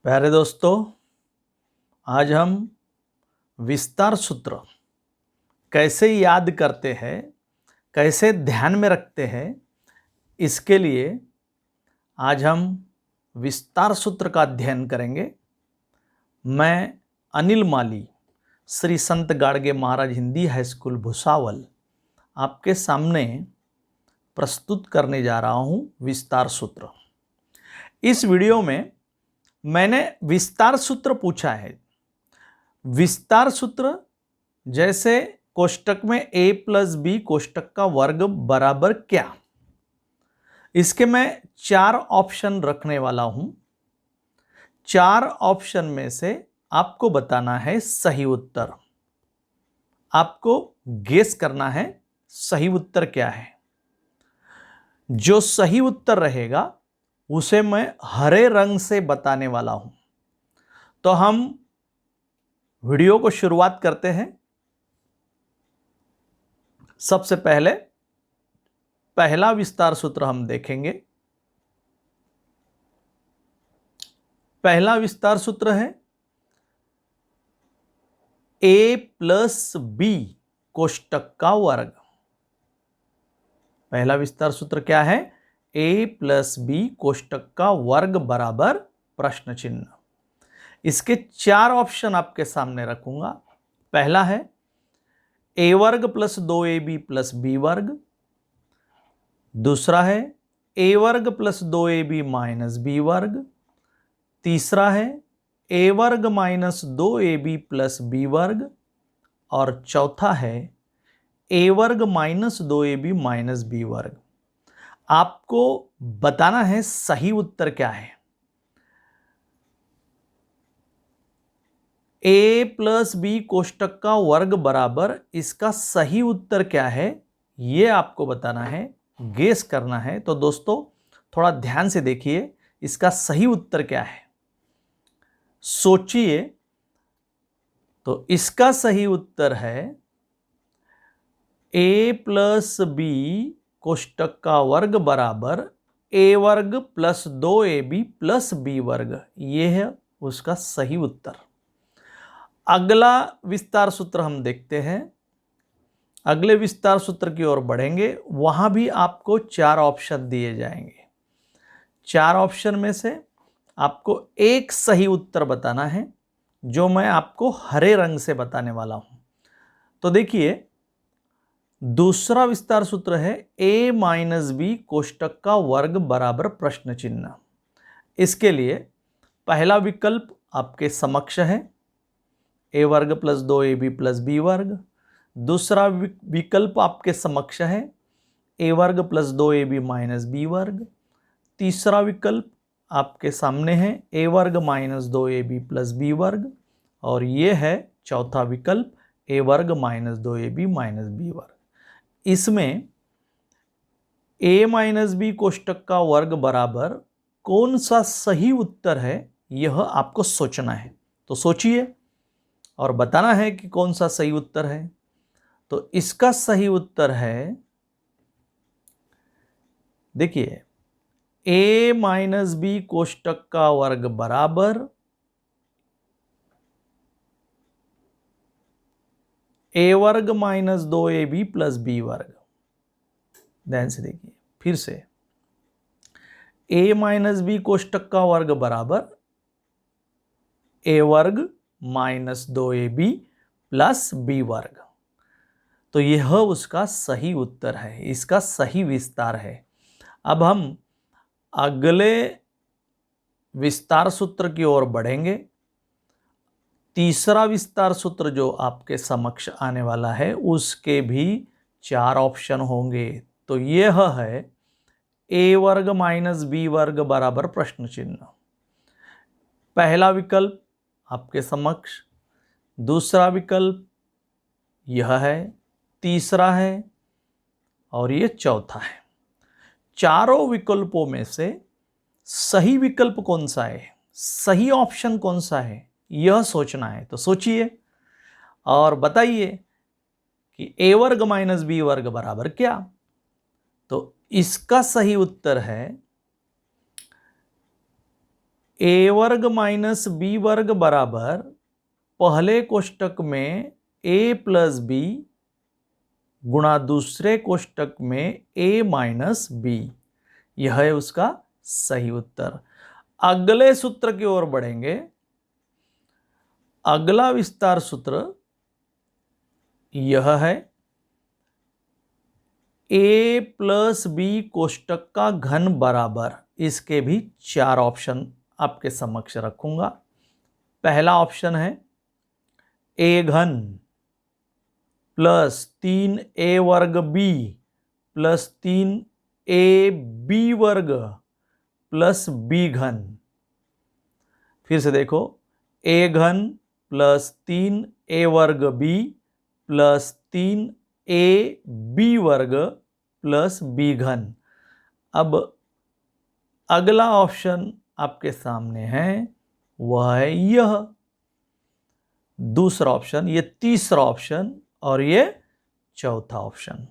प्यारे दोस्तों, आज हम विस्तार सूत्र कैसे याद करते हैं, कैसे ध्यान में रखते हैं, इसके लिए आज हम विस्तार सूत्र का अध्ययन करेंगे। मैं अनिल माली, श्री संत गाड़गे महाराज हिंदी हाई स्कूल भुसावल, आपके सामने प्रस्तुत करने जा रहा हूं विस्तार सूत्र। इस वीडियो में मैंने विस्तार सूत्र पूछा है। विस्तार सूत्र जैसे कोष्टक में a प्लस बी कोष्टक का वर्ग बराबर क्या, इसके मैं 4 ऑप्शन रखने वाला हूं। 4 ऑप्शन में से आपको बताना है सही उत्तर। आपको गेस करना है सही उत्तर क्या है। जो सही उत्तर रहेगा उसे मैं हरे रंग से बताने वाला हूं। तो हम वीडियो को शुरुआत करते हैं। सबसे पहले पहला विस्तार सूत्र हम देखेंगे। पहला विस्तार सूत्र है a प्लस बी कोष्टक का वर्ग। पहला विस्तार सूत्र क्या है? a प्लस बी कोष्टक का वर्ग बराबर प्रश्न चिन्ह। इसके 4 ऑप्शन आपके सामने रखूंगा। पहला है a वर्ग प्लस 2ab प्लस बी वर्ग। दूसरा है a वर्ग प्लस 2ab माइनस बी वर्ग। तीसरा है a वर्ग माइनस 2ab प्लस बी वर्ग। और चौथा है a वर्ग माइनस 2ab माइनस बी वर्ग। आपको बताना है सही उत्तर क्या है। a प्लस बी कोष्टक का वर्ग बराबर इसका सही उत्तर क्या है, यह आपको बताना है, गेस करना है। तो दोस्तों थोड़ा ध्यान से देखिए, इसका सही उत्तर क्या है, सोचिए। तो इसका सही उत्तर है a प्लस बी कोष्टक का वर्ग बराबर a वर्ग प्लस 2ab प्लस बी वर्ग। यह है उसका सही उत्तर। अगला विस्तार सूत्र हम देखते हैं। अगले विस्तार सूत्र की ओर बढ़ेंगे, वहां भी आपको 4 ऑप्शन दिए जाएंगे। 4 ऑप्शन में से आपको एक सही उत्तर बताना है, जो मैं आपको हरे रंग से बताने वाला हूं। तो देखिए, दूसरा विस्तार सूत्र है a माइनस बी कोष्टक का वर्ग बराबर प्रश्न चिन्ह। इसके लिए पहला विकल्प आपके समक्ष है a वर्ग प्लस 2ab प्लस बी वर्ग। दूसरा विकल्प आपके समक्ष है a वर्ग प्लस 2ab माइनस बी वर्ग। तीसरा विकल्प आपके सामने है a वर्ग माइनस 2ab प्लस बी वर्ग। और ये है चौथा विकल्प a वर्ग माइनस 2ab माइनस बी वर्ग। इसमें a माइनस बी कोष्टक का वर्ग बराबर कौन सा सही उत्तर है, यह आपको सोचना है। तो सोचिए और बताना है कि कौन सा सही उत्तर है। तो इसका सही उत्तर है, देखिए, a माइनस बी कोष्टक का वर्ग बराबर a वर्ग माइनस 2ab प्लस बी वर्ग। ध्यान से देखिए, फिर से a माइनस बी कोष्टक का वर्ग बराबर a वर्ग माइनस 2ab प्लस बी वर्ग। तो यह उसका सही उत्तर है, इसका सही विस्तार है। अब हम अगले विस्तार सूत्र की ओर बढ़ेंगे। तीसरा विस्तार सूत्र जो आपके समक्ष आने वाला है, उसके भी 4 ऑप्शन होंगे। तो यह है a वर्ग माइनस बी वर्ग बराबर प्रश्न चिन्ह। पहला विकल्प आपके समक्ष, दूसरा विकल्प यह है, तीसरा है और यह चौथा है। चारों विकल्पों में से सही विकल्प कौन सा है, सही ऑप्शन कौन सा है, यह सोचना है। तो सोचिए और बताइए कि a वर्ग माइनस बी वर्ग बराबर क्या। तो इसका सही उत्तर है ए वर्ग माइनस बी वर्ग बराबर पहले कोष्टक में ए प्लस बी गुणा दूसरे कोष्टक में ए माइनस बी। यह है उसका सही उत्तर। अगले सूत्र की ओर बढ़ेंगे। अगला विस्तार सूत्र यह है ए प्लस बी कोष्टक का घन बराबर, इसके भी 4 ऑप्शन आपके समक्ष रखूंगा। पहला ऑप्शन है ए घन प्लस 3a वर्ग बी प्लस 3ab वर्ग प्लस बी घन। फिर से देखो, ए घन प्लस 3a वर्ग बी प्लस 3ab वर्ग प्लस बी घन। अब अगला ऑप्शन आपके सामने है, वह है यह दूसरा ऑप्शन, ये तीसरा ऑप्शन और ये चौथा ऑप्शन।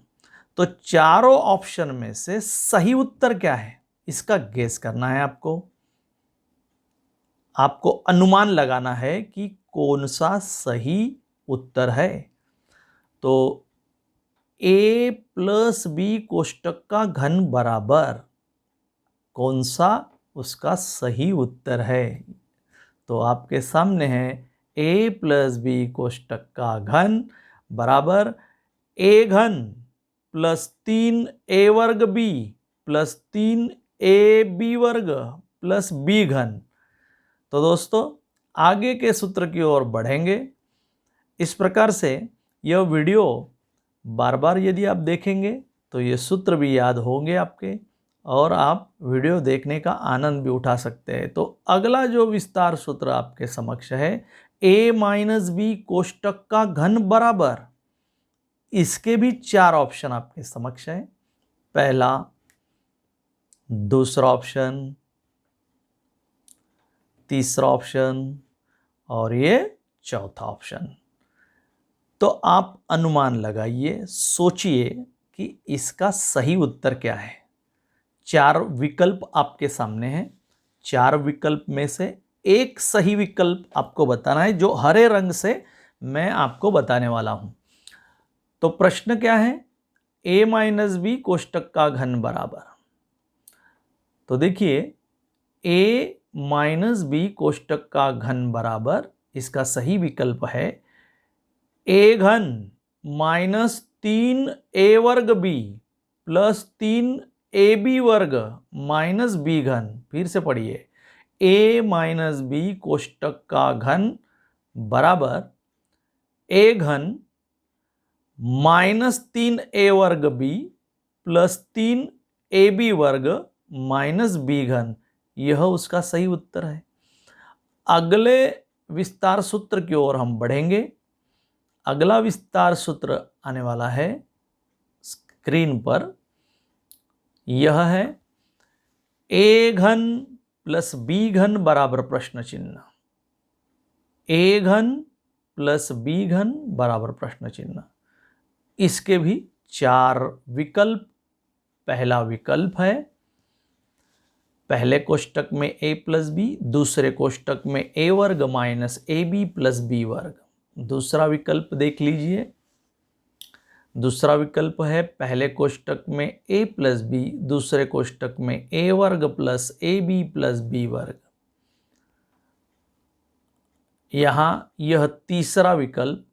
तो चारों ऑप्शन में से सही उत्तर क्या है, इसका गेस करना है आपको। आपको अनुमान लगाना है कि कौन सा सही उत्तर है। तो ए प्लस बी कोष्टक का घन बराबर कौन सा उसका सही उत्तर है। तो आपके सामने है ए प्लस बी कोष्टक का घन बराबर ए घन प्लस 3a वर्ग बी प्लस 3ab वर्ग प्लस बी घन। तो दोस्तों आगे के सूत्र की ओर बढ़ेंगे। इस प्रकार से यह वीडियो बार बार यदि आप देखेंगे तो ये सूत्र भी याद होंगे आपके, और आप वीडियो देखने का आनंद भी उठा सकते हैं। तो अगला जो विस्तार सूत्र आपके समक्ष है, ए माइनस बी कोष्टक का घन बराबर, इसके भी 4 ऑप्शन आपके समक्ष है। पहला, दूसरा ऑप्शन, तीसरा ऑप्शन और ये चौथा ऑप्शन। तो आप अनुमान लगाइए, सोचिए कि इसका सही उत्तर क्या है। 4 विकल्प आपके सामने हैं। 4 विकल्प में से एक सही विकल्प आपको बताना है, जो हरे रंग से मैं आपको बताने वाला हूं। तो प्रश्न क्या है, a माइनस बी कोष्टक का घन बराबर। तो देखिए, a माइनस बी कोष्टक का घन बराबर, इसका सही विकल्प है a घन माइनस 3a वर्ग बी प्लस 3ab वर्ग माइनस बी घन। फिर से पढ़िए, a माइनस बी कोष्टक का घन बराबर a घन माइनस 3a वर्ग बी प्लस 3ab वर्ग माइनस बी घन। यह उसका सही उत्तर है। अगले विस्तार सूत्र की ओर हम बढ़ेंगे। अगला विस्तार सूत्र आने वाला है स्क्रीन पर। यह है a घन प्लस बी घन बराबर प्रश्न चिन्ह। a घन प्लस बी घन बराबर प्रश्न चिन्ह। इसके भी 4 विकल्प। पहला विकल्प है, पहले कोष्टक में a प्लस बी, दूसरे कोष्टक में a वर्ग माइनस ab प्लस बी वर्ग। दूसरा विकल्प देख लीजिए। दूसरा विकल्प है, पहले कोष्टक में a प्लस बी, दूसरे कोष्टक में a वर्ग प्लस ab प्लस बी वर्ग। यहाँ यह तीसरा विकल्प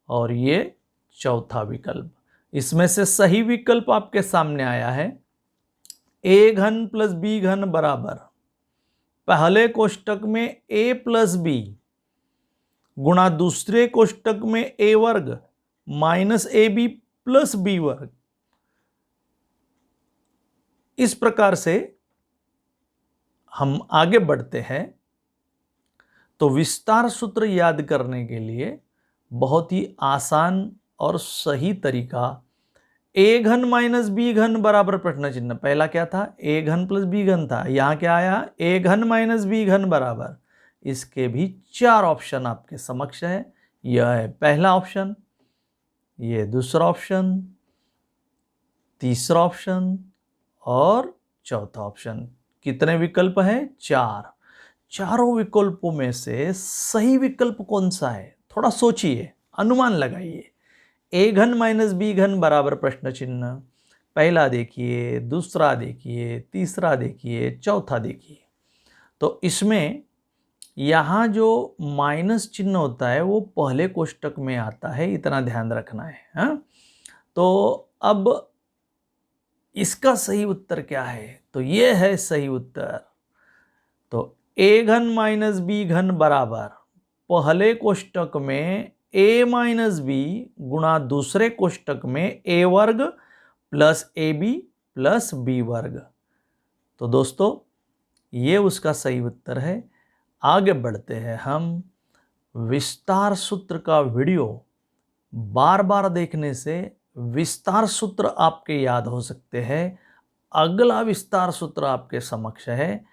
और ये चौथा विकल्प। इसमें से सही विकल्प आपके सामने आया है, a घन प्लस बी घन बराबर पहले कोष्टक में a प्लस बी गुणा दूसरे कोष्टक में a वर्ग माइनस ab प्लस बी वर्ग। इस प्रकार से हम आगे बढ़ते हैं। तो विस्तार सूत्र याद करने के लिए बहुत ही आसान और सही तरीका, a घन माइनस बी घन बराबर प्रश्न चिन्ह। पहला क्या था, a घन प्लस बी घन था। यहां क्या आया, a घन माइनस बी घन बराबर। इसके भी 4 ऑप्शन आपके समक्ष है। यह है पहला ऑप्शन, ये दूसरा ऑप्शन, तीसरा ऑप्शन और चौथा ऑप्शन। कितने विकल्प है, 4। चारों विकल्पों में से सही विकल्प कौन सा है? थोड़ा सोचिए, अनुमान लगाइए। ए घन माइनस बी घन बराबर प्रश्न चिन्ह। पहला देखिए, दूसरा देखिए, तीसरा देखिए, चौथा देखिए। तो इसमें यहाँ जो माइनस चिन्ह होता है वो पहले कोष्टक में आता है, इतना ध्यान रखना है। हाँ? तो अब इसका सही उत्तर क्या है? तो ये है सही उत्तर। तो ए घन माइनस बी घन बराबर पहले कोष्टक में ए माइनस बी गुणा दूसरे कोष्टक में ए वर्ग plus A B plus B वर्ग। तो दोस्तों ये उसका सही उत्तर है। आगे बढ़ते हैं हम। विस्तार सूत्र का वीडियो बार बार देखने से विस्तार सूत्र आपके याद हो सकते हैं। अगला विस्तार सूत्र आपके समक्ष है।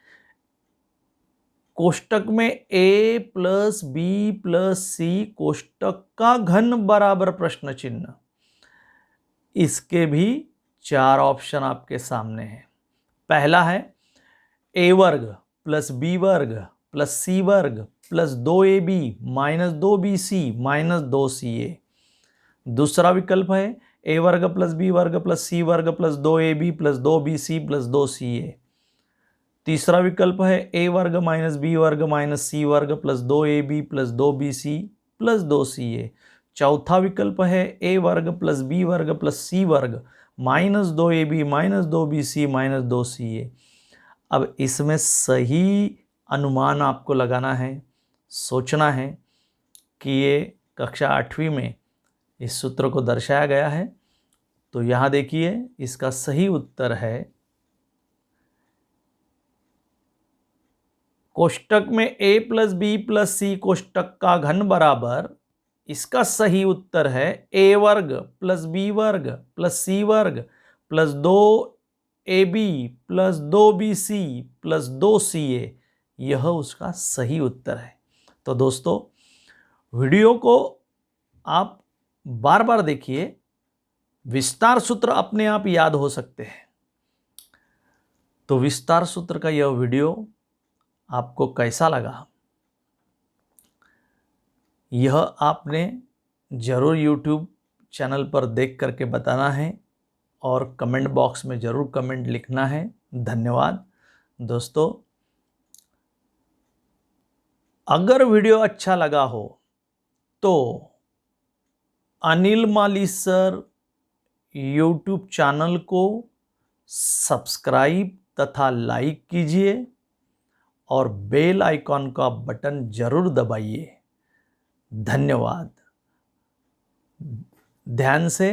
कोष्टक में a प्लस बी प्लस सी कोष्टक का घन बराबर प्रश्न चिन्ह। इसके भी 4 ऑप्शन आपके सामने हैं। पहला है a वर्ग प्लस बी वर्ग प्लस सी वर्ग plus 2ab minus 2bc minus 2ca। दूसरा विकल्प है a वर्ग प्लस बी वर्ग प्लस सी वर्ग plus 2ab plus 2bc plus 2ca। तीसरा विकल्प है a वर्ग माइनस बी वर्ग माइनस सी वर्ग plus 2ab plus 2bc plus 2ca। चौथा विकल्प है a वर्ग प्लस बी वर्ग प्लस सी वर्ग minus 2ab minus 2bc minus 2ca। अब इसमें सही अनुमान आपको लगाना है, सोचना है कि ये कक्षा 8वीं में इस सूत्र को दर्शाया गया है। तो यहाँ देखिए इसका सही उत्तर है कोष्टक में a प्लस बी प्लस सी कोष्टक का घन बराबर, इसका सही उत्तर है a वर्ग प्लस बी वर्ग प्लस सी वर्ग plus 2ab plus 2bc plus 2ca। यह उसका सही उत्तर है। तो दोस्तों वीडियो को आप बार बार देखिए, विस्तार सूत्र अपने आप याद हो सकते हैं। तो विस्तार सूत्र का यह वीडियो आपको कैसा लगा, यह आपने ज़रूर YouTube चैनल पर देख करके बताना है और कमेंट बॉक्स में ज़रूर कमेंट लिखना है। धन्यवाद दोस्तों। अगर वीडियो अच्छा लगा हो तो अनिल माली सर YouTube चैनल को सब्सक्राइब तथा लाइक कीजिए और बेल आइकॉन का बटन जरूर दबाइए। धन्यवाद। ध्यान से